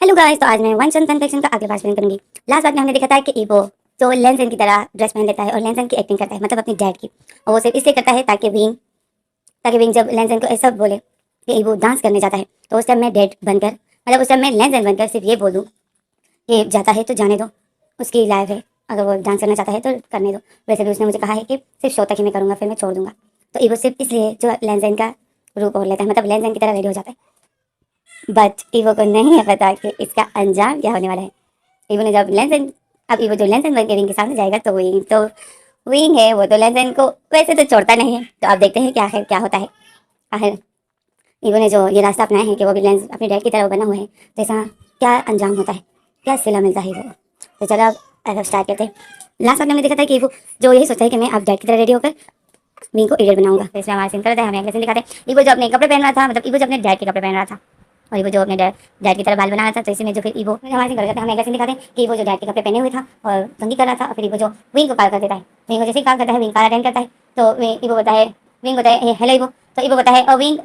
Hello guys, तो आज मैं वन सन कन्फेक्शन का अगले पार्ट एक्सप्लेन करूंगी। लास्ट पार्ट में हमने देखा था कि ईवो जो लेंसन की तरह ड्रेस पहन लेता है और लेंसन की एक्टिंग करता है, मतलब अपनी डैड की। और वो सिर्फ इसलिए करता है ताकि विंग जब लेंसन को ऐसा बोले कि ईवो डांस करने जाता है, तो उस टाइम मैं डैड बनकर, मतलब उस टाइम मैं लेंसन बनकर सिर्फ ये बोल दूँ कि जाता है तो जाने दो, उसकी लाइफ है, अगर वो डांस करना चाहता है तो करने दो। वैसे भी उसने मुझे कहा है कि सिर्फ शो तक ही मैं करूँगा, फिर मैं छोड़ दूंगा। तो ईवो सिर्फ इसलिए जो लेंसन का रूप ओढ़ लेता है, मतलब लेंसन की तरह रेडी हो जाता है। बट ईवो को नहीं है पता कि इसका अंजाम क्या होने वाला है। ईवो ने जब लेंसन अब ईवो जो लेंसन बन के विंग के सामने जाएगा, तो विंग है, वो तो लेंसन को वैसे तो छोड़ता नहीं है। तो आप देखते हैं क्या होता है। आखिर ईवो ने जो ये रास्ता अपनाया है कि वो भी लेंस अपने डैड की तरह बना हुआ है, तो ऐसा क्या अंजाम होता है, क्या सिला मिलता है वो। तो चलो अब स्टार्ट करते हैं। लास्ट में हमने देखा था कि ईवो जो यही सोचता है कि मैं अब डैड की तरह रेडी होकर विंग को इडियट बनाऊंगा। तो इसमें हमारा सीन करता है, हमें अगले सीन दिखाते हैं ईवो जो अपने कपड़े पहन रहा था, मतलब ईवो जो अपने डैड के कपड़े पहन रहा था, और ईवो जो अपने डैड की तरह बाल बना रहा था। तो इसी में जो फिर ईवो हमारे सीन कर जाता है, हमें अगले सीन दिखाते हैं कि ईवो जो डैड के कपड़े पहने हुए था और कंघी कर रहा था, और फिर ईवो जो विंग को कॉल कर देता है। विंग को जैसे ही कॉल करता है, विंग कॉल अटेंड करता है। तो विंग बताए हेलो ईवो। तो ईवो बताए विंग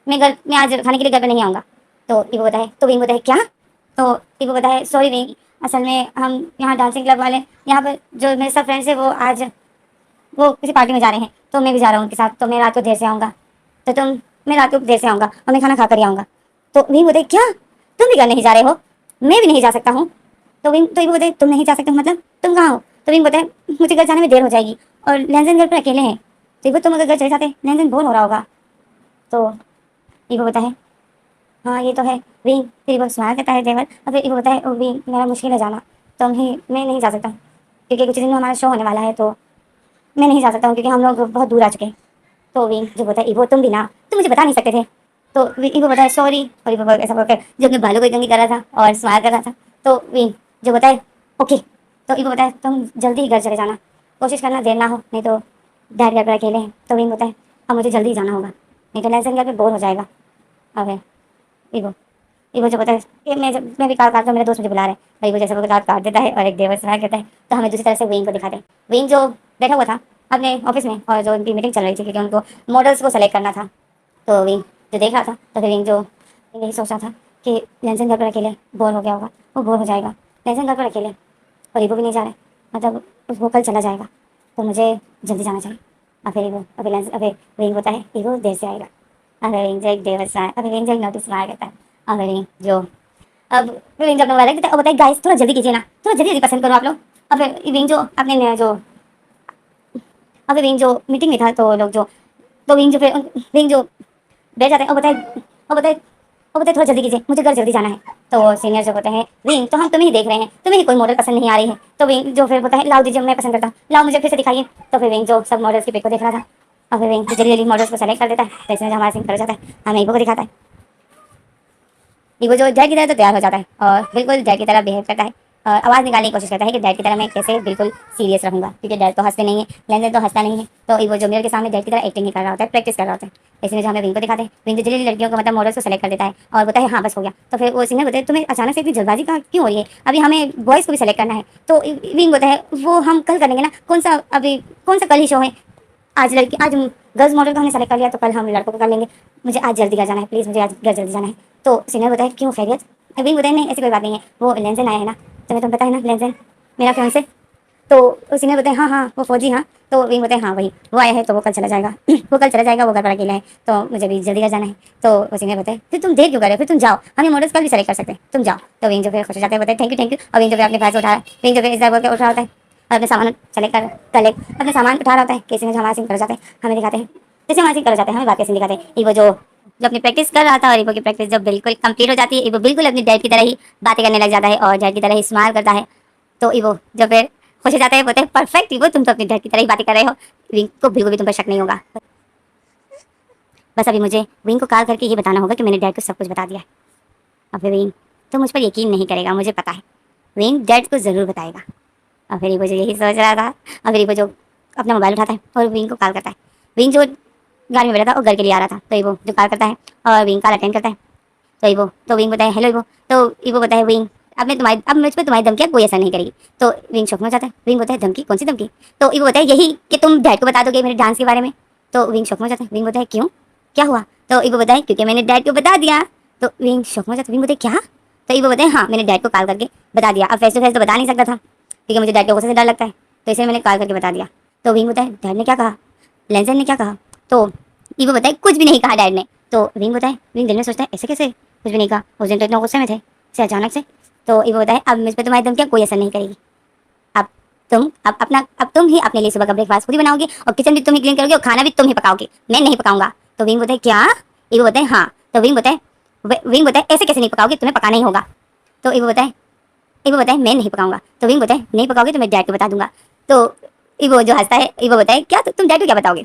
मैं आज खाने के लिए घर पे नहीं आऊँगा। तो ईवो बताए, तो विंग बताए क्या? तो ईवो बताए सॉरी विंग, असल में हम यहाँ डांसिंग क्लब वाले, यहाँ पर जो मेरे सब फ्रेंड्स है वो किसी पार्टी में जा रहे हैं, तो मैं भी जा रहा हूँ उनके साथ। तो मैं रात को देर से आऊँगा, तो मैं रात को देर से आऊँगा और मैं खाना खा कर ही आऊँगा। तो विंग बोले क्या, तुम भी घर नहीं जा रहे हो? मैं भी नहीं जा सकता हूँ। तो ईवो बोले तुम नहीं जा सकते हो, मतलब तुम कहाँ हो? तो विंग बताए मुझे घर जाने में देर हो जाएगी और लेंजन घर पर अकेले हैं। तो ईवो तुम अगर घर चले जाते, लेंजन बोर हो रहा होगा। तो ईवो बताए हाँ ये तो है विंग। फिर ईवो स्माइल करता है जेवर, और फिर ईवो बताए ओ विंग मेरा मुश्किल है जाना, तो मैं नहीं जा सकता क्योंकि कुछ दिन में हमारा शो होने वाला है, तो मैं नहीं जा सकता हूँ क्योंकि हम लोग बहुत दूर आ चुके हैं। तो विंग जो बताए ईवो तुम भी ना, तुम मुझे बता नहीं सकते थे। तो ईवो बताए सॉरी, और ईवो ऐसा बोलकर जो अपने बालों को कंघी कर रहा था और स्माइल कर रहा था। तो विंग जो बताए ओके। तो ईवो बताए तुम जल्दी ही घर चले जाना, कोशिश करना देर ना हो, नहीं तो डैड घर पर अकेले हैं। तो विंग बताए अब मुझे जल्दी जाना होगा, नहीं तो लेसन घर पर बोर हो जाएगा। अब ईवो ईवो जो बताए कि मैं भी कार काटता हूँ, मेरे दोस्त मुझे बुला रहे हैं। और ईवो जैसे वो कार काट देता है और एक देवर स्माइल करता है। तो हमें दूसरी तरह से विंग को दिखाते हैं। विंग जो बैठा हुआ था अपने ऑफिस में, और जो उनकी मीटिंग चल रही थी क्योंकि उनको मॉडल्स को सेलेक्ट करना था। तो विंग जो देख रहा था, तो फिर विंग जो यही सोच रहा था कि लेंसन घर पर अकेले बोर हो गया होगा, वो बोर हो जाएगा लेंसन घर पर अकेले, और ईवो भी नहीं जा रहा है, मतलब वो कल चला जाएगा, तो मुझे जल्दी जाना चाहिए। और फिर ईवो अभी लेंस अभी विंग होता है ईवो देर से आएगा। अगर विंग जो एक देवर स्माइल, अभी विंग जो एक नोटिस स्माइल करता है। अगर विंग जो अब विंग जब मोबाइल रखता है, बताइए गाइस थोड़ा जल्दी कीजिए ना, थोड़ा जल्दी जल्दी पसंद करो आप लोग। अब विंग जो अपने जो अब विंग जो मीटिंग में था, तो लोग जो तो विंग जो बैठ जाते हैं और बताए थोड़ा जल्दी कीजिए, मुझे घर जल्दी जाना है। तो सीनियर जो होते हैं विंग, तो हम तुम्हें ही देख रहे हैं, तुम्हें ही कोई मॉडल पसंद नहीं आ रही है। तो विंग जो फिर बोलता है लाओ दीजिए, मैं पसंद करता हूँ, लाओ मुझे फिर से दिखाइए। तो फिर विंग जो सब मॉडल्स की पिक को देख रहा था, और फिर विंग जल्दी जल्दी मॉडल्स को सेलेक्ट कर देता है। तो इसमें जो हमारा सीन कर जाता है, हमें ईवो को दिखाता है। ईवो जो डैड की तरह तो तैयार हो जाता है और बिल्कुल डैड की तरह बिहेव करता है, और आवाज़ निकालने की कोशिश करता है कि डैड की तरह मैं कैसे बिल्कुल सीरियस रहूँगा, क्योंकि डैड तो हंसते नहीं है, लेंजन तो हंसता नहीं है। तो ईवो जो मिरर के सामने डैड की तरह एक्टिंग ही कर रहा होता है, प्रैक्टिस कर रहा होता है। इसमें जो हमें विंग को दिखाते हैं, विंग जो जल्दी लड़कियों को, मतलब मॉडल्स को सेलेक्ट कर देता है और बोलता है हाँ बस हो गया। तो फिर वो सीनियर बोलते हैं तुम्हें अचानक से इतनी जल्दबाजी का क्यों हो रही है, अभी हमें बॉयज़ को भी सेलेक्ट करना है। तो विंग बोलता है वो हम कल करेंगे ना, कौन सा कल ही शो है, आज गर्ल्स मॉडल को हमने सेलेक्ट कर लिया, तो कल हम लड़कों को कर लेंगे, मुझे आज जल्दी घर जाना है, प्लीज़ मुझे आज घर जल्दी जाना है। तो सीनियर बताए क्यों खैरियत? विंग बताए नहीं ऐसी कोई बात नहीं है, वो लेंजन आया है ना, तुम्हें पता है ना लेंजन मेरा फियांसे। तो सीनियर बताए हाँ हाँ वो फौजी हाँ। तो विंग बताए हाँ वही वो आया है, तो वो कल चला जाएगा वो कल चला जाएगा, वो घर पर अकेला है, तो मुझे भी जल्दी घर जाना है। तो वो सीनियर बताए फिर तुम देर क्यों कर रहे हो, फिर तुम जाओ, हम ये मॉडल्स कल भी सेलेक्ट कर सकते हैं, तुम जाओ। तो विंग जो फिर खुश हो जाते हैं, बताए थैंक यू। और विंग जो फिर अपने पैसे उठा विंग जो फिर इस बोल के उठा होता है और अपने सामान सेलेक्ट कर अपने सामान उठा रहा होता है। किसी में जो हमारा सीन कर जाते हैं, हमें दिखाते हैं जैसे हमारा सीन कर जाते हैं, हमें बाकी सीन दिखाते हैं। ईवो जो अपनी प्रैक्टिस कर रहा था, और ईवो की प्रैक्टिस जब बिल्कुल कंप्लीट हो जाती है, ईवो बिल्कुल अपनी डैड की तरह ही बातें करने लग जाता है और डैड की तरह ही स्माइल करता है। तो ईवो जब फिर खुश हो जाते हैं, बोलते हैं परफेक्ट ईवो, तुम तो अपनी डैड की तरह ही बातें कर रहे हो, विंग को बिल्कुल भी तुम पर शक नहीं होगा। बस अभी मुझे विंग को कॉल करके ये बताना होगा कि मैंने डैड को सब कुछ बता दिया है। और फिर विंग तो मुझ पर यकीन नहीं करेगा, मुझे पता है विंग डैड को ज़रूर बताएगा। और फिर ईवो जो यही सोच रहा था, और फिर ईवो जो अपना मोबाइल उठाता है और विंग को कॉल करता है। विंग जो गाड़ी में बैठा था और घर के लिए आ रहा था, तो ईवो जो कॉल करता है और विंग कॉल अटेंड करता है। तो विंग बताए हेलो ईवो। तो ईवो बताए विंग अब मुझ पर तुम्हारी धमकी कोई असर नहीं करेगी। तो विंग शौक में हो जाता है। विंग बोलता है धमकी, कौन सी धमकी? तो ईवो बताए यही कि तुम डैड को बता दोगे मेरे डांस के बारे में। तो विंग शौक में हो जाता है। विंग बोलता है क्यों, क्या हुआ? तो ईवो बताए क्योंकि मैंने डैड को बता दिया। तो विंग शौक में हो जाता है। विंग बोलते क्या? तो ईवो बताए हाँ मैंने डैड को कॉल करके बता दिया। अब फेस टू फेस तो बता नहीं सकता था क्योंकि मुझे डैड के गुस्से से डर लगता है, तो इसलिए मैंने कॉल करके बता दिया। तो विंग बताए डैड ने क्या कहा, लेंसन ने क्या कहा, तो ईवो बताए कुछ भी नहीं कहा डैड ने। तो विंग बताए, विंग दिल में सोचता है ऐसे कैसे कुछ भी नहीं कहा, उस दिन तो इतना गुस्से में थे से अचानक से। तो ईवो बताए अब मुझ पर तुम्हारी धमकियाँ कोई असर नहीं करेगी, अब अब तुम ही अपने लिए सुबह का ब्रेकफास्ट खुद ही बनाओगे और किचन भी तुम ही क्लीन करोगे और खाना भी तुम ही पकाओगे, मैं नहीं पकाऊंगा। तो विंग बताए क्या, ईवो बताए हाँ। तो विंग बताए ऐसे कैसे नहीं पकाओगे, तुम्हें पकाना ही होगा। तो ईवो बताए मैं नहीं पकाऊंगा। तो विंग बताए नहीं पकाओगे तो मैं डैड को बता दूंगा। तो ईवो जो हंसता है, ईवो बताए क्या तुम डैड को क्या बताओगे,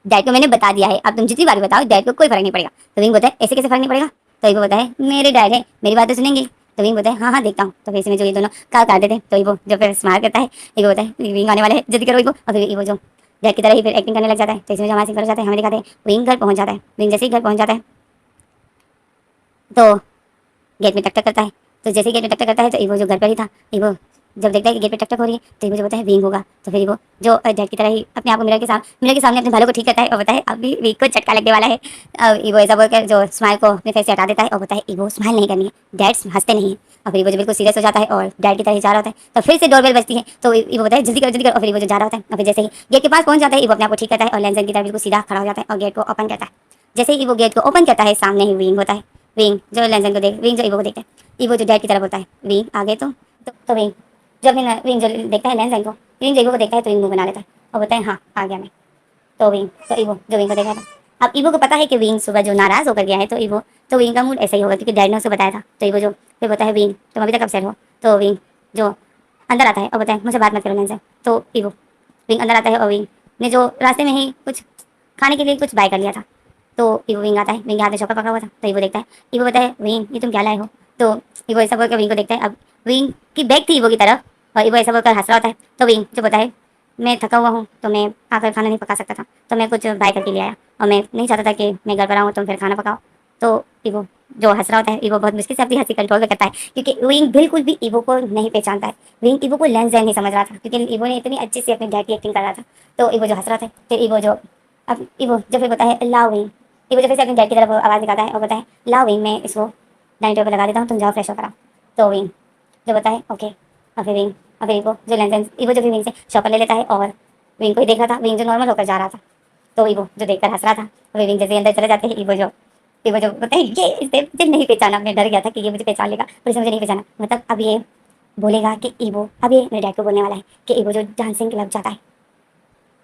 डैड को मैंने बता दिया है, अब तुम जितनी बार बताओ डैड को कोई फर्क नहीं पड़ेगा। तो विंग बताए ऐसे कैसे फर्क नहीं पड़ेगा। तो ईवो बताए मेरे डैड है, मेरी बात तो सुनेंगे। तो विंग बताए हाँ हाँ देखता हूँ। तो फिर इसमें जो ये दोनों काल काटते थे, तो ईवो जो फिर स्माइल करता है, ईवो बताए विंग आने वाले है जल्दी करो ईवो। और फिर ईवो जो डैड की तरह ही फिर एक्टिंग करने लग जाता है। तो इसमें जो हमारे सिंह जाते हैं हमें दिखाते हैं विंग घर पहुंच जाता है। विंग जैसे ही घर पहुंच जाता है तो गेट में टक टक करता है। तो जैसे ही गेट में टक टक करता है तो ईवो जो घर पर ही था, ईवो जब देखता है कि गेट पे टक टक हो रही है तो ईवो जो बताए विंग होगा। तो फिर ईवो जो डैड की तरह ही अपने आप को मिरर के सामने अपने बालों को ठीक करता है और बताए अभी विंग को चटका लगने वाला है। अब ईवो ऐसा बोलकर जो स्माइल को अपने फेस से हटा देता है और बताए ईवो स्माइल नहीं करनी है, डैड हंसते नहीं है। और फिर ईवो जो बिल्कुल सीरियस हो जाता है और डैड की तरह ही जा रहा होता है। तो फिर से डोरबेल बजती है तो ईवो बताए जल्दी कर। और फिर ईवो जो जा रहा होता है और फिर जैसे ही गेट के पास पहुंच जाता है ईवो अपने आप को ठीक करता है और लेंसन की तरह बिल्कुल सीधा खड़ा हो जाता है और गेट को ओपन करता है। जैसे ही ईवो गेट को ओपन करता है सामने ही विंग होता है। विंग जो ईवो को देखता है, ईवो जो डैड की तरफ बोलता है विंग आगे तो विंग जब विंग जो देखता है लेंसन को, विंग जो ईवो को देखता है तो विंग मुंह बना लेता है और बोलता है हाँ आ गया मैं। तो ईवो जो विंग को देखा था, अब ईवो को पता है कि विंग सुबह जो नाराज होकर गया है तो विंग का मूड ऐसा ही होगा क्योंकि डैड ने उसे बताया था। तो ईवो जो फिर बोलता है विंग तुम अभी तक अपसेट हो। तो विंग जो अंदर आता है और बताए मुझे बात मत करो लेंसन। तो ईवो विंग अंदर आता है और विंग ने जो रास्ते में ही कुछ खाने के लिए कुछ बाय कर लिया था। तो ईवो विंग आता है, विंग हाथ में शॉपर पकड़ा हुआ था। तो ईवो देखता है, ईवो बताए विंग ये तुम क्या लाए हो। तो ईवो ऐसा बोलकर विंग को देखता है, अब विंग की बैग थी ईवो की तरफ और ईवो ऐसा बोलकर हंस रहा होता है। तो विंग जो बताए मैं थका हुआ हूँ तो मैं आकर खाना नहीं पका सकता था तो मैं कुछ बाय करके ले आया और मैं नहीं चाहता था कि मैं घर पर आऊँ तुम फिर खाना पकाओ। तो ईवो जो हंस रहा होता है, ईवो बहुत मुश्किल से अपनी हंसी कंट्रोल करता है क्योंकि विंग बिल्कुल भी ईवो को नहीं पहचानता है। विंग ईवो को लेंस नहीं समझ रहा था क्योंकि ईवो ने इतनी अच्छी से अपनी डैड की एक्टिंग कर रहा था। तो ईवो जो हंस रहा था, फिर ईवो जो अब ईवो जो फिर बताए लाओ विंग, ईवो जो फिर से अपनी डैड की तरफ आवाज़ निकालता है और बताए लाओ विंग मैं इसको डाइनिंग टेबल पर लगा देता हूँ तुम जाओ फ्रेश होकर आओ। तो विंग जो बताए ओके। और फिर विंग और फिर ईवो जो फिर विंग से शॉपर ले लेता है और विंग को ही देख रहा था, विंग जो नॉर्मल होकर जा रहा था। तो ईवो जो देखकर हंस रहा था और विंग जैसे अंदर चले जाते हैं, ईवो जो बताए ये इसे मुझे नहीं पहचाना, मैं डर गया था कि ये मुझे पहचान लेगा पर इसे मुझे नहीं पहचाना, मतलब अब ये बोलेगा कि ईवो अब ये मेरे डैड को बोलने वाला है कि ईवो जो डांसिंग क्लब जाता है।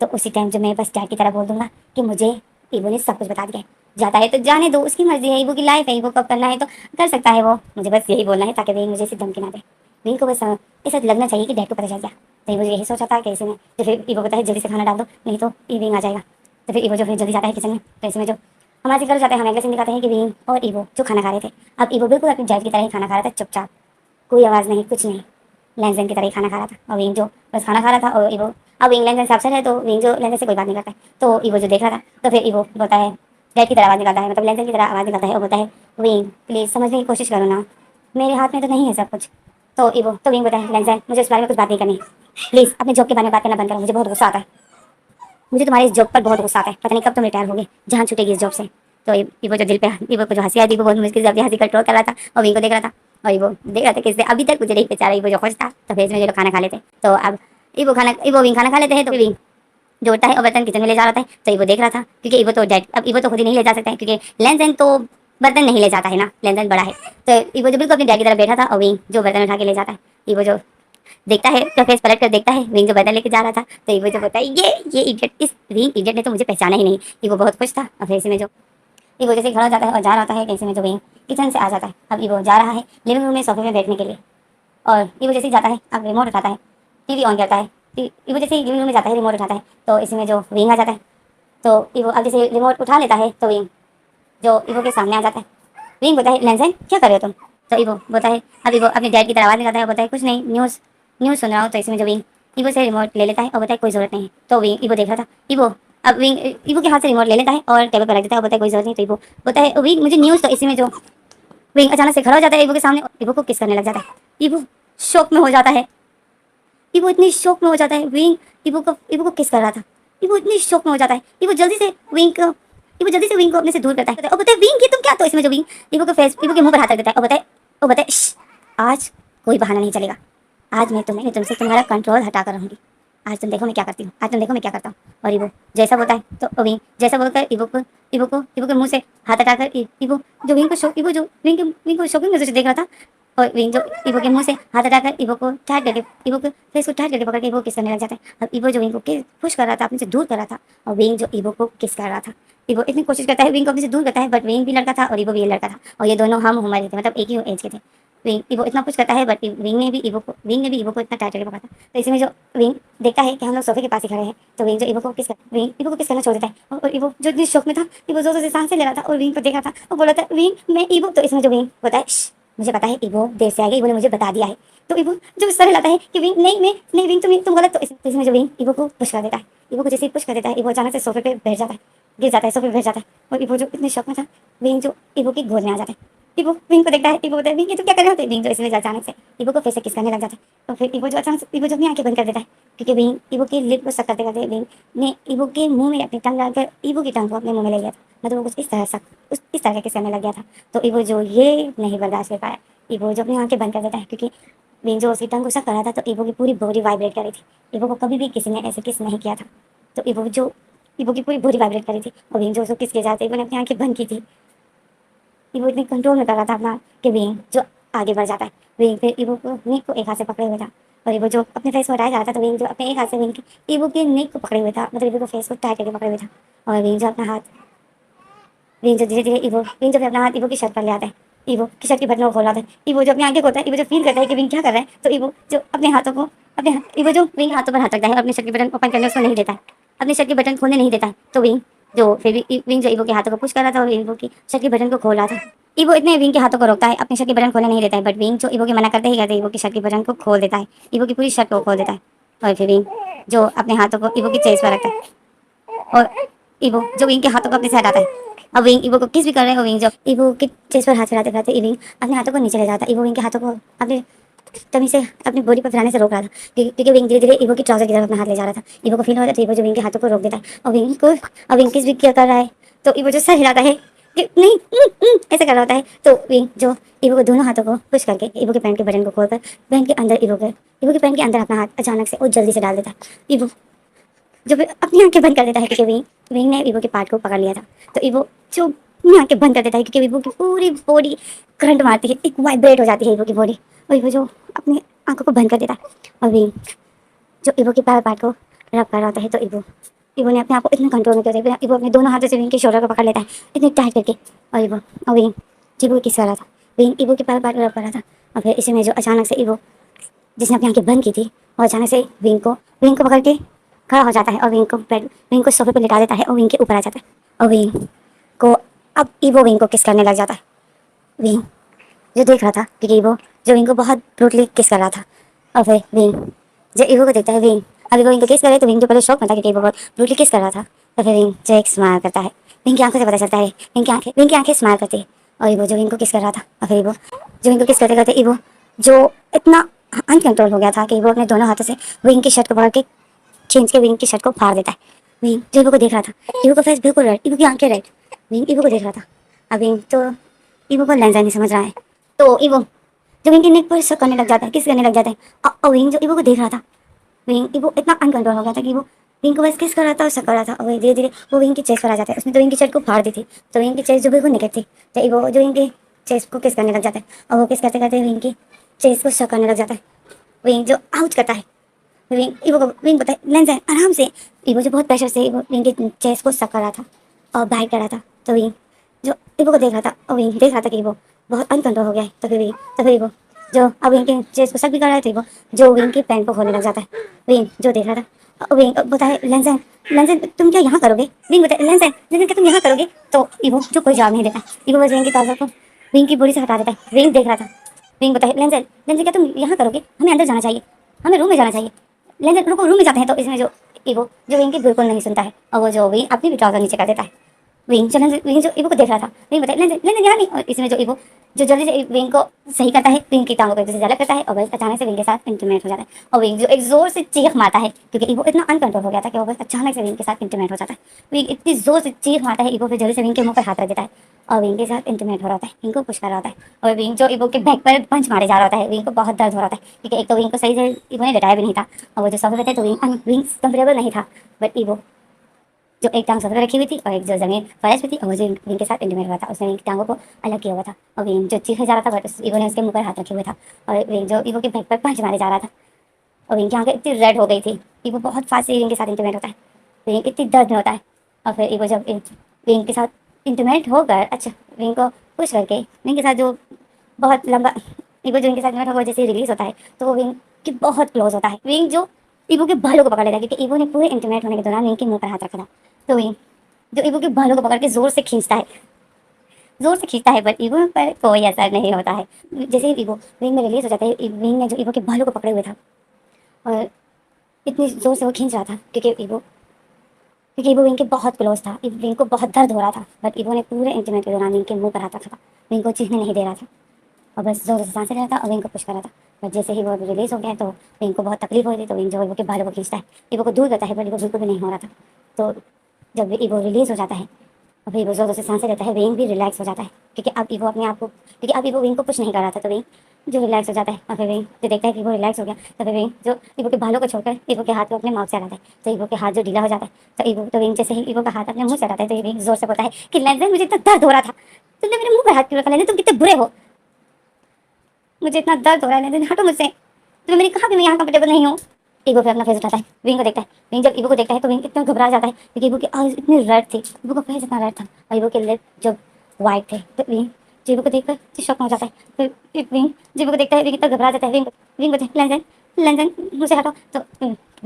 तो उसी टाइम जो मैं बस डैड की तरह बोल दूंगा कि मुझे ईवो ने सब कुछ बता दिया है, जाता है तो जाने दो उसकी मर्जी है, ईवो की लाइफ है, ईवो कब करना है तो कर सकता है वो, मुझे बस यही बोलना है ताकि विंग मुझे इसे धमकी ना दे। विंग को बस ऐसा लगना चाहिए कि डैड को पता चल गया। तो ईवो यही सोचा था कि इसमें तो फिर ईवो कहता है जल्दी से खाना डाल दो नहीं तो विंग आ जाएगा। तो फिर ईवो जो फिर जल्दी जाता है किचन में। तो इसमें जो हमारे घर जाते हैं हम अगले सीन दिखाते हैं कि विंग और ईवो जो खाना खा रहे थे, अब ईवो बिल्कुल अपनी डैड की तरह ही खाना खा रहा था चुपचाप, कोई आवाज़ नहीं कुछ नहीं, लैंसन की तरह ही खाना खा रहा था और विंग जो बस खाना खा रहा था। और ईवो अब विंग लैंसन से अफसर है तो विंग जो लैंसन से कोई बात नहीं करता है। तो ईवो जो देख रहा था तो फिर ईवो बोलता है डैड की तरह आवाज़ निकालता है, मतलब लैंसन की तरह आवाज़ निकालता है और बोलता है विंग प्लीज़ समझने की कोशिश करो ना, मेरे हाथ में तो नहीं है सब कुछ। तो विंग बताए लैंसन मुझे इस बारे में कुछ बात नहीं करनी, प्लीज़ अपने जॉब के बारे में बात करना बंद करो, मुझे बहुत गुस्सा आता है, मुझे तुम्हारे इस जॉब पर बहुत गुस्सा आता है, पता नहीं कब तुम रिटायर होगे, जान छूटेगी इस जॉब से। तो ईवो जो दिल पे ईवो को जो हंसी आई थी वो बहुत मुश्किल से अपनी हंसी कंट्रोल कर रहा था और विंग को देख रहा था और ईवो देख रहा था कि इससे अभी तक मुझे नहीं बेचारा ईवो जो खुश था। तो फिर इसमें जो लोग खाना खा लेते तो अब ईवो विंग खाना खा लेते हैं तो विंग जो उठता है और बर्तन किचन में ले जा रहा था। तो ईवो देख रहा था क्योंकि ईवो तो खुद ही नहीं ले जा सकता है क्योंकि लेंसन तो बर्तन नहीं ले जाता है ना, लेंसन बड़ा है। तो ईवो जो बिल्कुल अपनी डैड की तरफ बैठा था और विंग जो बर्तन उठा के ले जाता है। ईवो जो देखता है तो फेस पलट कर देखता है विंग जो बर्तन लेके जा रहा था। तो ईवो जो बोलता है ये इडियट, इस विंग इडियट ने तो मुझे पहचाना ही नहीं। ईवो बहुत खुश था और फिर इसमें जो ईवो जैसे खड़ा हो जाता है और जा रहा होता है कैसे में जो विंग किचन से आ जाता है। अब ईवो जा रहा है लिविंग रूम में सोफे में बैठने के लिए और ईवो जैसे ही जाता है अब रिमोट उठाता है, टीवी ऑन करता है। ईवो जैसे ही लिविंग रूम में जाता है रिमोट उठाता है तो इसमें जो विंग आ जाता है। तो ईवो अब जैसे रिमोट उठा लेता है तो विंग जो ईवो के सामने आ जाता है। विंग बोलता है लेंसन क्या कर रहे हो तुम। तो ईवो बोलता है अब ईवो अपने डैड की तरह आवाज़ निकालता है, बोलता है कुछ नहीं न्यूज़ सुन रहा हूँ। तो इसमें जो विंग ईवो से रिमोट ले लेता है और बोलता है कोई ज़रूरत नहीं है। तो विंग ईवो देख रहा था अब विंग ईवो के हाथ से रिमोट ले लेता है और टेबल पर रख देता है और बोलता है कोई ज़रूरत नहीं। तो ईवो बोलता है विंग मुझे न्यूज़। तो इसी में जो विंग अचानक से खड़ा हो जाता है ईवो के सामने, ईवो को किस करने लग जाता है। ईवो शौक में हो जाता है, ईवो इतनी शौक में हो जाता है विंग ईवो को किस कर रहा था। ईवो इतनी शौक में हो जाता है ईवो जल्दी से विंग को अपने से दूर करता है और बोलता है विंग ये तुम क्या। तो इसमें जो विंग ईवो के मुंह पर हाथ रख देता है और बोलता है वो बताए आज कोई बहाना नहीं चलेगा, आज मैं तुम्हें तुमसे तुम्हारा कंट्रोल हटा कर रहूंगी, आज तुम देखो मैं क्या करती हूँ, आज तुम देखो मैं क्या करता हूँ। और इवो जैसा बोलता है तो विंग जैसा बोलता है इवो के मुंह से हाथ हटाकर इवो जो विंग को इवो जो विंग को शौकीन नजर से देख रहा था, और विंग जो इवो के मुंह से हाथ हटाकर इवो को टाइट करके इवो के फेस को टाइट करके पकड़ के इवो किस करने लग जाता है। और इवो जो विंग को पुश कर रहा था, अपने से दूर कर रहा था, और विंग जो इवो को किस कर रहा था। इवो इतनी कोशिश करता है विंग को अपने से दूर करता है, बट विंग भी लड़का था और इवो भी लड़का था, और ये दोनों हम हमारे थे, मतलब एक ही एज के थे। विंग इवो इतना कुछ करता है, बट विंग ने भी इवो को इतना टाइट करके पकड़ा था। तो इसमें जो विंग देखता है कि हम लोग सोफे के पास ही खड़े हैं, तो विंग जो इवो को किस करना छोड़ देता है। और इवो जो इतनी शौक में था, इवो जोर से सांसें ले रहा था और विंग को देख रहा था और बोला था विंग मैं इवो। तो इसमें जो विंग होता है मुझे पता है इवो देर से आएगी, इवो ने मुझे बता दिया है। तो इवो जो इस तरह लाता है कि विंग नहीं मैं नहीं विंग तुम गलत। तो इसमें जो विंग इवो को पुश कर देता है, इवो को जैसे ही पुश कर देता है, इवो अचानक से सोफे पे बैठ जाता है, गिर जाता है, सोफे पे बैठ जाता है। और इवो जो इतने शौक में था, विंग जो इवो की गोद में आ जाता है। इवो विंग को देखता है, इवो बोलता है विंग ये तुम क्या कर रहे हो। तो विंग जो इसमें अचानक से इवो को फिर से किस करने लग जाता है। तो फिर इवो जो अचानक से इवो जो अपनी आंखें बंद कर देता है, क्योंकि विंग इवो की लिप को सक करते करते विंग ने इवो के मुंह में अपनी टंग डालकर इवो की टंग को अपने मुंह में ले लिया था। मतलब वो कुछ इस तरह किस करने लग गया था। तो इवो जो ये नहीं बर्दाश्त कर पाया, इवो जो अपनी आंखें बंद कर देता है, क्योंकि विंग जो उसकी टंग को सक कर रहा था, तो इवो की पूरी बॉडी वाइब्रेट कर रही थी। इवो को कभी भी किसी ने ऐसे किस नहीं किया था। तो इवो की पूरी बॉडी वाइब्रेट कर रही थी, और विंग जो उसको किस किया जाते इवो ने अपनी आंखें बंद की थी। इवो इतने कंट्रोल में कर रहा था अपना कि विंग जो आगे बढ़ जाता है। विंग फिर इवो को नेक को एक हाथ से पकड़े हुए था, और इवो जो अपने फेस को हटाया जा रहा था, तो विंग जो अपने एक हाथ से विंग की इवो के नेक को पकड़े हुए था, मतलब इवो को फेस को टाइट करके पकड़े हुए था। और विंग जो अपना हाथ विंग जो धीरे धीरे विंग जो फिर अपना हाथ इवो की शर्ट पर ले आता है, इवो की शर्ट के बटन को खोला था। इवो जो अपनी आंखें खोलता है, इवो जो फील करता है कि विंग क्या कर रहा है, तो इवो जो अपने हाथों को इवो जो विंग हाथों पर हाथ रखता है और अपने शर्ट के बटन ओपन करने उसको नहीं देता है, अपने शर्ट के बटन खोलने नहीं देता है। तो विंग जो फिर भी विंग जो इवो के हाथों को पुश कर रहा था और इवो की शर्ट के बटन को खोल रहा था। इवो इतने विंग के हाथों को रोकता है, अपनी शर्ट के बटन खोलने नहीं देता है, बट विंग जो इवो के मना करते ही कहते इवो की शर्ट के बटन को खोल देता है, इवो की पूरी शर्ट को खोल देता है। और फिर विंग जो अपने हाथों को इवो की चेस्ट पर रखता है, और इवो जो विंग के हाथों को अपने से हटाता है। अब विंग इवो को किस भी कर रहे हो, विंग जो इवो के चेस्ट पर हाथ चलाते चलाते विंग अपने हाथों को नीचे ले जाता है। इवो विंग के हाथों को अपने तमी से अपनी बॉडी पर फैलाने से रोक रहा था, क्योंकि विंग धीरे धीरे इवो की ट्राउजर की तरफ अपना हाथ ले जा रहा था। इवो को फील हो रहा था इवो जो विंग के हाथों को रोक देता है, और विंग किस भी क्या कर रहा है, तो इवो जो सर हिलाता है कि नहीं ऐसे कर रहा होता है। तो विंग जो इवो को दोनों हाथों को पुश करके इवो के पैंट के बटन को खोलकर पैंट के अंदर इवो के पैंट के अंदर अपना हाथ अचानक से और जल्दी से डाल देता है। इवो जो फिर अपनी आंखें बंद कर देता है, क्योंकि विंग ने इवो के पार्ट को पकड़ लिया था। तो इवो जो अपनी आंखें बंद कर देता है, क्योंकि इवो की पूरी बॉडी करंट मारती है, एक वाइब्रेट हो जाती है इवो की बॉडी, और इवो जो अपनी आंखों को बंद कर देता है। और विंग जो इवो के पैर पार्ट को रब कर रहा होता है, तो इवो ने अपने आप को इतना कंट्रोल में किया था। इवो अपने दोनों हाथों से विंग के शोल्डर को पकड़ लेता है इतनी टाइट करके, और विंग जिबो किस कर रहा था, विंग इवो के पैर पार्ट को रब कर रहा था। और फिर इसी में जो अचानक से इवो जिसने अपनी आंखें बंद की थी, और अचानक से विंग को पकड़ के खड़ा हो जाता है, और विंग को सोफे पर लिटा देता है और विंग के ऊपर आ जाता है। और विंग को अब इवो विंग को किस करने लग जाता है। विंग जो देख रहा था, क्योंकि इवो जो विंग को बहुत ब्रूटली किस कर रहा था। और फिर विंग जो इवो को देखता है, विंग अब इवो विंग को किस करे, तो विंग जो पहले शौक में था क्योंकि इवो बहुत ब्रूटली किस कर रहा था। तो फिर विंग जो एक स्माइल करता है, विंग की आंखों से पता चलता है, विंग की आंखें स्माइल करती है। और इवो जो विंग को किस कर रहा था, और फिर इवो जो विंग को किस करते करते इवो जो इतना अनकंट्रोल हो गया था कि वो अपने दोनों हाथों से विंग की शर्ट को पकड़ के खींच के विंग की शर्ट को फाड़ देता है। विंग जो इवो को देख रहा था, इवो का फेस बिल्कुल रेड, इवो की आंखें रेड, विंग इवो को देख रहा था। अब विंग तो इवो को लेंस नहीं समझ रहा है, तो इवो जो विंग की नेक पर शक करने लग जाता है, किस करने लग जाता है। और विंग जो इवो को देख रहा था, विंग इवो इतना अनकंट्रोल हो गया था कि वो विंग को बस किस कर रहा था और शक कर रहा था। और धीरे धीरे वो विंग की चेस्ट पर आ जाता है, उसने तो विंग की शर्ट को फाड़ दी थी, तो विंग की चेस्ट जो बिल्कुल निकट थी, तो इवो जो विंग की चेस्ट को किस करने लग जाता है, और वो किस करते करते विंग की चेस्ट को शक करने लग जाता है। विंग जो आउच करता है, विंग बताए लेंस है आराम से। इवो जो बहुत प्रेशर से विंग के चेस्ट को सक कर रहा था और बाइट कर रहा था। तो विंग जो इवो को देख रहा था, और विंग देख रहा था कि इवो बहुत अनकंट्रोल हो गया है। तो फिर इवो जो अब विंग के चेस्ट को सक भी कर रहा है, तो इवो जो विंग की पैंट को खोलने लग जाता है। विंग जो देख रहा था, और विंग बताए लेंस है तुम क्या यहाँ करोगे। विंग बताए लेंस है क्या तुम यहाँ करोगे। तो इवो जो कोई जवाब नहीं देता, इवो बस विंग की ताज़ा को विंग की बॉडी से हटा देता है। विंग देख रहा था, विंग बताए लेंस है क्या तुम यहाँ करोगे, हमें अंदर जाना चाहिए, हमें रूम में जाना चाहिए। लेंस रुको रूम में जाते हैं। तो इसमें जो इवो जो विंग की बिल्कुल नहीं सुनता है, और वो जो विंग अपनी भी ट्राउजर नीचे कर देता है। विंग जो इवो को देख रहा था, विंग बताए लेंस यहाँ नहीं। और इसमें जो इवो जो जल्दी से विंग को सही करता है, विंग की टांगों को एक दूसरे से अलग करता है, और बस अचानक से विंग के साथ इंटीमेट हो जाता है। और विंग जो एक जोर से चीख मारता है, क्योंकि इवो इतना अनकंट्रोल हो गया था कि वो बस अचानक से विंग के साथ इंटीमेट हो जाता है। विंग इतनी जोर से चीख मारता है, इवो फिर जल्दी से विंग के मुंह पर हाथ रख देता है, और विंग के साथ इंटीमेट हो रहा होता है, विंग को पुश कर रहा होता है और विंग जो इवो के बैक पर पंच मारे जा रहा होता है। विंग को बहुत दर्द हो रहा होता है क्योंकि एक तो विंग को सही से इवो ने लटाया भी नहीं था और वो जो सोफे पे थे तो विंग कंफर्टेबल नहीं था। बट इवो जो एक टांग सोफे पे रखी हुई थी और एक जो जमीन फर्श पे थी और वो जो विंग के साथ इंटीमेट हुआ था, उसने विंग की टांगों को अलग किया हुआ था और विंग जो चीखे जा रहा था बट इवो ने उसके मुंह पर हाथ रखे हुए था और विंग जो इवो के बैक पर पंच मारे जा रहा था और विंग की आंखें इतनी रेड हो गई थी। इवो बहुत फास्ट से विंग के साथ इंटीमेट होता है, विंग इतनी दर्द में होता है और फिर इवो जब विंग के साथ इंटीमेट होकर अच्छा विंग को पुश करके विंग के साथ जो बहुत लंबा इवो जो विंग के साथ इंटीमेट होकर जैसे रिलीज होता है तो वो विंग के बहुत क्लोज होता है। विंग जो इवो के बालों को पकड़ लेता है क्योंकि इवो ने पूरे इंटीमेट होने के दौरान विंग के मुंह पर हाथ रखा था। तो विंग जो इवो के बालों को पकड़ के जोर से खींचता है बट इवो पर कोई असर नहीं होता है। जैसे ही इवो विंग में रिलीज हो जाता है, विंग ने जो इवो के बालों को पकड़े हुए था और इतनी जोर से वो खींच रहा था क्योंकि इवो विंग के बहुत क्लोज था। विंग को बहुत दर्द हो रहा था बट इवो ने पूरे इंटीमेट के दौरान विंग के मुंह पर हाथ रखा था, विंग को चीखने नहीं दे रहा था और बस जोर से सांसें ले रहा था और विंग को पुश कर रहा था। बट जैसे ही वो रिलीज हो गया तो विंग को बहुत तकलीफ हो रही थी तो विंग जो इवो के बालों को खींचता है, इवो को दूर करता है बट इवो बिल्कुल भी नहीं हो रहा था। तो जब इवो रिलीज हो जाता है और फिर वो जोर से सांसें लेता है, विंग भी रिलैक्स हो जाता है क्योंकि अब इवो अपने आप को क्योंकि अब इवो विंग को पुश नहीं कर रहा था तो विंग जो रिलैक्स हो जाता है और फिर विंग जो देखता है कि वो रिलैक्स हो गया तो फिर विंग जो इवो के बालों को छोड़कर इवो के हाथ को अपने माउथ से हटाता है। तो इवो के हाथ जो ढीला हो जाता है तो विंग जैसे ही इवो का हाथ अपने मुंह से हटाता है तो विंग जोर से बोलता है कि लेंजन मुझे इतना दर्द हो रहा था, तुमने मेरे मुंह पर हाथ क्यों रखा, लेंजन तुम कितने बुरे हो, मुझे इतना दर्द हो रहा है, लेंजन हटो मुझसे, तुम्हें मैंने कहा कि मैं यहाँ कंफर्टेबल नहीं हूँ। इवो फिर अपना फेस उठाता है, विंग को देखता है। विंग जब इवो को देखता है तो विंग इतना घबरा जाता है क्योंकि इवो की आईज इतनी रेड थी, इवो का फेस इतना रेड था और इवो के लिप जब वाइट थे तो विंग जीवो को देखकर शॉक हो जाता है। फिर विंग जीवो को देखता है, विंग इतना घबरा जाता है। विंग विंग बोलते हैं लेंजन लेंजन मुझसे हटो। तो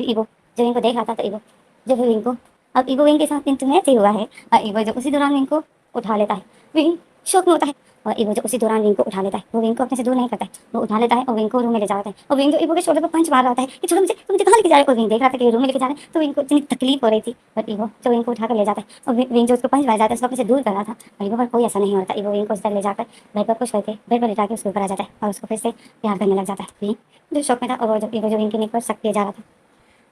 इवो जब विंग को देख रहा था तो इवो जब विंग को अब इवो विंग के साथ इंटीमेट ही हुआ है और इवो जो उसी दौरान विंग को उठा लेता है। विंग शॉक में होता है और इवो जो उसी दौरान विंग को उठा लेता है, वो विंग को अपने से दूर नहीं करता है, वो उठा लेता है और विंग को रूम में ले जाता है और विंग जो इवो के शोल्डर पर पंच मार रहा है कि छोड़ो मुझे, तुम मुझे कहाँ लेके जा रहे हो। और विंग देख रहा था कि रूम में लेके जा रहे हैं तो विंग को इतनी तकलीफ हो रही थी बट इवो जो विंग को उठाकर ले जाता है और विंग जो उसको पंच मार जाता है उसको अपने से दूर कर रहा था और इवो पर कोई ऐसा नहीं होता। इवो विंग को उस तरह ले जाकर बेड पर पुश करके बेड पर लेटा के उसके ऊपर आ जाता है और उसको फिर से प्यार करने लग जाता है। विंग जो शौक में था और जब इवो जो विंग के नेक पर सक किया जा रहा था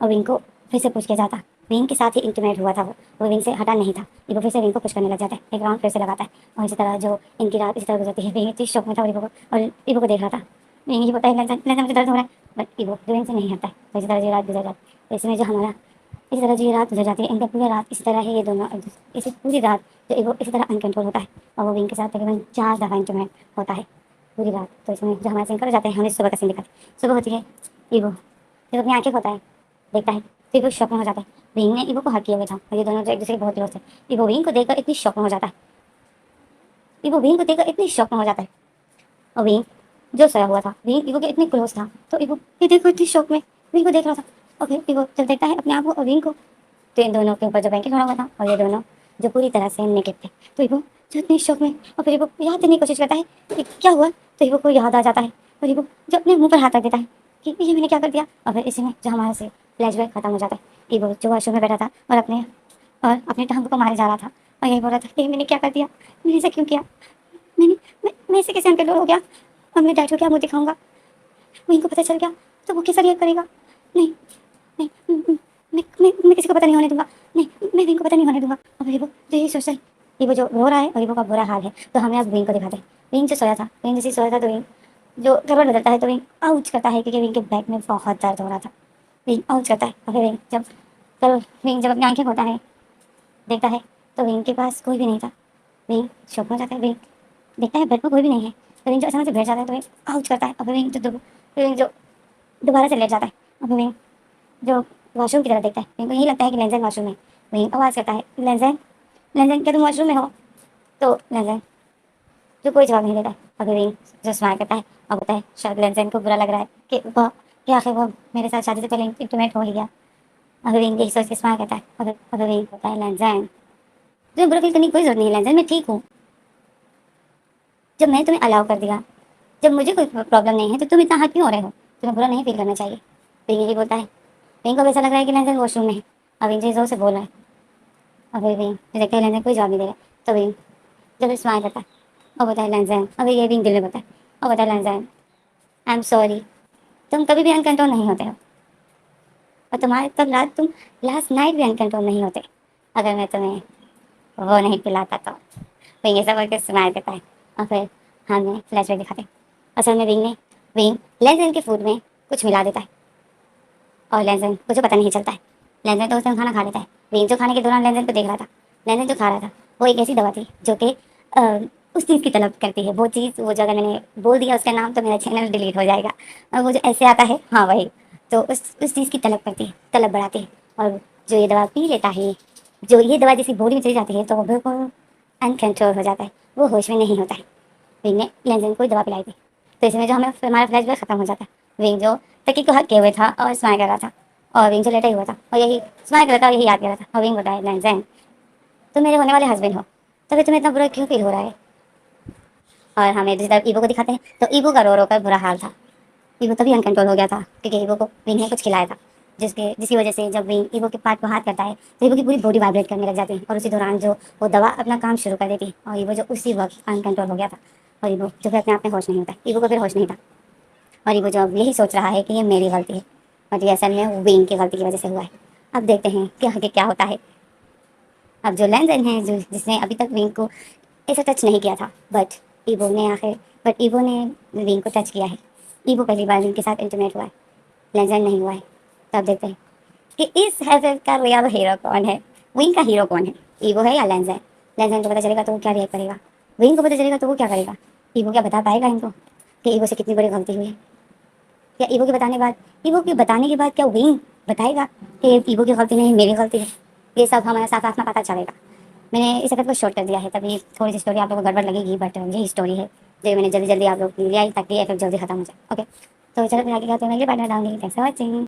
और विंग को फिर से पुश किया जाता, विंग के साथ ही इंटीमेट हुआ था वो विंग से हटा नहीं था। इवो फिर से विंग को पुश करने लग जाता है, एक राउंड फिर से लगाता है और इसी तरह जो इनकी रात इसी तरह गुजरती है। विंग इतनी शौक में था और इवो को देख रहा था। विंग ये होता है लेंसन मुझे दर्द हो रहा है बट इवो जो विंग से नहीं हटता है। तो इसी तरह जो रात गुजर जाती है, तो इसमें जो हमारा इसी तरह जो ये रात गुजर जाती है, इनका पूरी रात इसी तरह ही ये दोनों इसी पूरी रात जो इवो इसी तरह अनकंट्रोल होता है और वो विंग के साथ तकरीबन 4 दफ़ा इंटीमेट होता है पूरी रात। तो इसमें जो हमारे सिंकर हो जाते हैं, हमें सुबह का सीन दिखाते हैं। सुबह होती है, इवो जब अपनी आंखें खोलता है देखता है तो इवो शॉक में हो जाता है। विंग ने इवो को हक किया हुआ था और ये दोनों जो एक दूसरे के बहुत क्लोज थे। इवो विंग को देखकर इतनी शॉक में हो जाता है, इवो विंग को देखकर इतनी शॉक में हो जाता है और विंग जो सोया हुआ था, विंग इवो के इतने क्लोज था तो इवो ये देखो इतनी शॉक में विंग को देख रहा था और फिर इवो जब देखता है अपने आप को और विंग को तो इन दोनों के ऊपर जो बैंकेट खड़ा हुआ था और ये दोनों जो पूरी तरह से नेकेड थे। तो इवो जो इतनी शौक में और फिर इवो याद करने की कोशिश करता है कि क्या हुआ, तो इवो को याद आ जाता है और इवो जो अपने मुंह पर हाथ रख देता है कि ये मैंने क्या कर दिया। और फिर इसी में जो हमारा से फ्लैशबैक खत्म हो जाता है। इवो जो वॉशरूम में बैठा था और अपने टांग को मारे जा रहा था और यही बोल रहा था कि मैंने क्या कर दिया, मैंने ऐसा क्यों किया, मैं इसे कैसे अनकंट्रोल हो गया और मैं डैड को क्या मुँह दिखाऊंगा, वो इनको पता चल गया तो वो कैसा रिएक्ट करेगा। नहीं नहीं मैं किसी को पता नहीं होने दूंगा, नहीं मैं विंग को पता नहीं होने दूंगा। और विवो तो यही सोचता है, विवो जो रो रहा है और विवो का बुरा हाल है। तो हमें अब विंग को दिखाते हैं। विंग जो सोया था, विंग जैसे सोया था तो विंग जो करवट बदलता है तो विंग आउच करता है क्योंकि विंग के बैक में बहुत दर्द हो रहा था। विंग आउच करता है और फिर विंग जब अपनी आंखें खोलता है देखता है तो विंग के पास कोई भी नहीं था। विंग शॉक हो जाता है, विंग देखता है बेड पर कोई भी नहीं है तो विंग जो अचानक से बैठ जाता है तो विंग आउच करता है और फिर विंग जो दोबारा से लेट जाता है और फिर विंग जो वॉशरूम की तरफ देखता है। विंग को यही लगता है कि लेंजन वॉशरूम में। विंग आवाज़ करता है लेंजन लेंजन क्या तुम वॉशरूम में हो। तो लेंजन जो कोई जवाब नहीं देता है। अभी विंग जो स्माइल करता है और बोलता है शायद लेंजन को बुरा लग रहा है कि वह कि आखिर वो मेरे साथ शादी से पहले इंटीमेट हो ही गया। अभी विंग यही सोच के स्माइल करता है। अभी विंग बोलता है लेंजन तुम्हें बुरा फील करने की कोई जरूरत नहीं है लेंजन, मैं ठीक हूँ। जब मैं तुम्हें अलाउ कर दिया, जब मुझे कोई प्रॉब्लम नहीं है तो तुम इतना हाथ क्यों हो रहे हो, तुम्हें बुरा नहीं फील करना चाहिए। विंग यही बोलता है। विंग को ऐसा लग रहा है कि लेंजन वॉशरूम में है और विंग जोर से बोल रहा है और फिर विंग देखते हैं लेंजन कोई जवाब नहीं दे रहा। तो विंग जब स्माइल करता है और बताए लेंजन, अभी ये विंग दिल में बताए और बताए लेंजन आई एम सॉरी, तुम कभी भी अनकंट्रोल नहीं होते हो और तुम्हारे तब रात तुम लास्ट नाइट भी अनकंट्रोल नहीं होते अगर मैं तुम्हें वो नहीं पिलाता तो। विंग ऐसा बोल के स्माइल करता है और फिर हमें फ्लैशबैक दिखाते हैं। असल में विंग लेंसन के फूड में कुछ मिला देता है और लेंसन को जो पता नहीं चलता है। लेंसन तो उस टाइम खाना खा लेता है। विंग जो खाने के दौरान लेंसन को देख रहा था, लेंसन जो खा रहा था वो एक ऐसी दवा थी जो कि उस चीज़ की तलब करती है। वो चीज़, वो जो अगर मैंने बोल दिया उसका नाम तो मेरा चैनल डिलीट हो जाएगा। और वो जो ऐसे आता है, हाँ वही, तो उस चीज़ की तलब करती है, तलब बढ़ाती है। और जो ये दवा पी लेता है, जो ये दवा जैसी बॉडी में चली जाती है तो वो बिल्कुल अनकंट्रोल हो जाता है, वो होश में नहीं होता है। विंग ने लेंसन को दवा पिलाई थी, तो इसमें जो हमें हमारा फ्लैशबैक खत्म हो जाता है। विंग जो तकी को हक किए हुए था और स्माइल कर रहा था, और विंग जो लेटा ही हुआ था और यही स्माइल कर रहा था और यही याद कर रहा था। और विंग बताया, लेंसन तुम मेरे होने वाले हस्बैंड हो, तो फिर तुम्हें इतना बुरा क्यों फील हो रहा है। और हमें दूसरी तरफ ईवो को दिखाते हैं, तो ईवो का रो रो कर बुरा हाल था। ईवो तभी अनकंट्रोल हो गया था क्योंकि ईवो को विंग ने कुछ खिलाया था, जिसकी वजह से जब विंग ईवो के पार्ट को हाथ करता है तो ईवो की पूरी बॉडी वाइब्रेट करने लग जाती है और उसी दौरान जो वो दवा अपना काम शुरू कर देती है और ईवो जो उसी वक्त अनकंट्रोल हो गया था। और ईवो जो फिर अपने आप में होश नहीं होता, ईवो को फिर होश नहीं था। और ईवो जो अब यही सोच रहा है कि ये मेरी गलती है और ये असल में विंग की गलती की वजह से हुआ है। अब देखते हैं कि आगे क्या होता है। अब जो लेंसन है, जो जिसने अभी तक विंग को ऐसा टच नहीं किया था, बट ईवो ने विंग को टच किया है। ईवो पहली बार विंग के साथ इंटीमेट हुआ है, लेंसन नहीं हुआ है। तो अब देखते हैं कि इस हैफेज का रियल हीरो कौन है, विंग का हीरो कौन है, ईवो है या लेंसन। लेंसन को पता चलेगा तो वो क्या रिएक्ट करेगा, विंग को पता चलेगा तो वो क्या करेगा। ईवो क्या बता पाएगा इनको कि ईवो से कितनी बड़ी गलती हुई है, या ईवो के बताने के बाद क्या विंग बताएगा कि ईवो की गलती नहीं मेरी गलती है। ये सब हमारे साथ साथ में पता चलेगा। मैंने इस वक्त को शॉर्ट कर दिया है, तभी थोड़ी सी स्टोरी आप लोगों को गड़बड़ लगेगी, बट यही स्टोरी है जो मैंने जल्दी जल्दी आप लोग ले आई ताकि एफेक्ट जल्दी खत्म हो जाए। ओके, तो चलो फिर आगे क्या होता है मैं ये partner download. Thanks for watching.